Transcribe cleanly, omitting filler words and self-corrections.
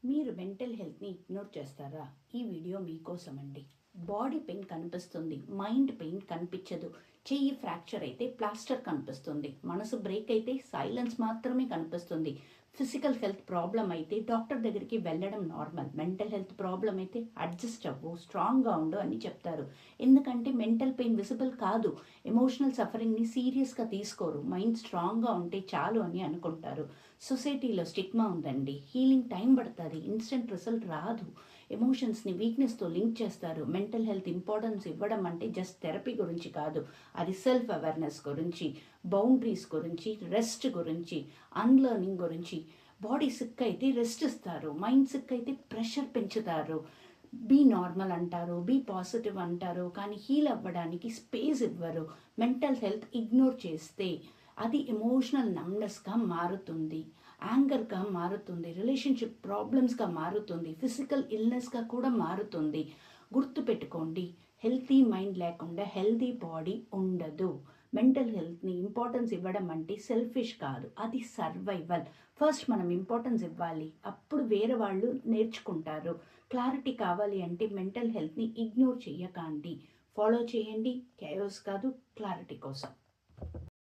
మీరు మెంటల్ హెల్త్ని ఇగ్నోర్ చేస్తారా? ఈ వీడియో మీకోసం అండి. బాడీ పెయిన్ కనిపిస్తుంది, మైండ్ పెయిన్ కనిపించదు. చెయ్యి ఫ్రాక్చర్ అయితే ప్లాస్టర్ కనిపిస్తుంది, మనసు బ్రేక్ అయితే సైలెన్స్ మాత్రమే కనిపిస్తుంది. ఫిజికల్ హెల్త్ ప్రాబ్లం అయితే డాక్టర్ దగ్గరికి వెళ్ళడం నార్మల్. మెంటల్ హెల్త్ ప్రాబ్లం అయితే అడ్జస్ట్ అవ్వు, స్ట్రాంగ్గా ఉండు అని చెప్తారు. ఎందుకంటే మెంటల్ పెయిన్ విజిబుల్ కాదు. ఎమోషనల్ సఫరింగ్ని సీరియస్గా తీసుకోరు. మైండ్ స్ట్రాంగ్గా ఉంటే చాలు అని అనుకుంటారు. సొసైటీలో స్టిగ్మా ఉందండి. హీలింగ్ టైం పడుతుంది, ఇన్స్టెంట్ రిజల్ట్ రాదు. ఎమోషన్స్ని వీక్నెస్తో లింక్ చేస్తారు. మెంటల్ హెల్త్ ఇంపార్టెన్స్ ఇవ్వడం అంటే జస్ట్ థెరపీ గురించి కాదు, అది సెల్ఫ్ అవేర్నెస్ గురించి, బౌండరీస్ గురించి, రెస్ట్ గురించి, అన్లర్నింగ్ గురించి. బాడీ సిక్ అయితే రెస్ట్ ఇస్తారు, మైండ్ సిక్ అయితే ప్రెషర్ పెంచుతారు. బీ నార్మల్ అంటారు, బీ పాజిటివ్ అంటారు, కానీ హీల్ అవ్వడానికి స్పేస్ ఇవ్వరు. మెంటల్ హెల్త్ ఇగ్నోర్ చేస్తే అది ఎమోషనల్ నమ్నెస్గా మారుతుంది, యాంగర్గా మారుతుంది, రిలేషన్షిప్ ప్రాబ్లమ్స్గా మారుతుంది, ఫిజికల్ ఇల్నెస్గా కూడా మారుతుంది. గుర్తుపెట్టుకోండి, హెల్తీ మైండ్ లేకుండా హెల్తీ బాడీ ఉండదు. మెంటల్ హెల్త్ని ఇంపార్టెన్స్ ఇవ్వడం అంటే సెల్ఫిష్ కాదు, అది సర్వైవల్. ఫస్ట్ మనం ఇంపార్టెన్స్ ఇవ్వాలి, అప్పుడు వేరే వాళ్ళు నేర్చుకుంటారు. క్లారిటీ కావాలి అంటే మెంటల్ హెల్త్ని ఇగ్నోర్ చేయకండి, ఫాలో చేయండి. కేయోస్ కాదు, క్లారిటీ కోసం.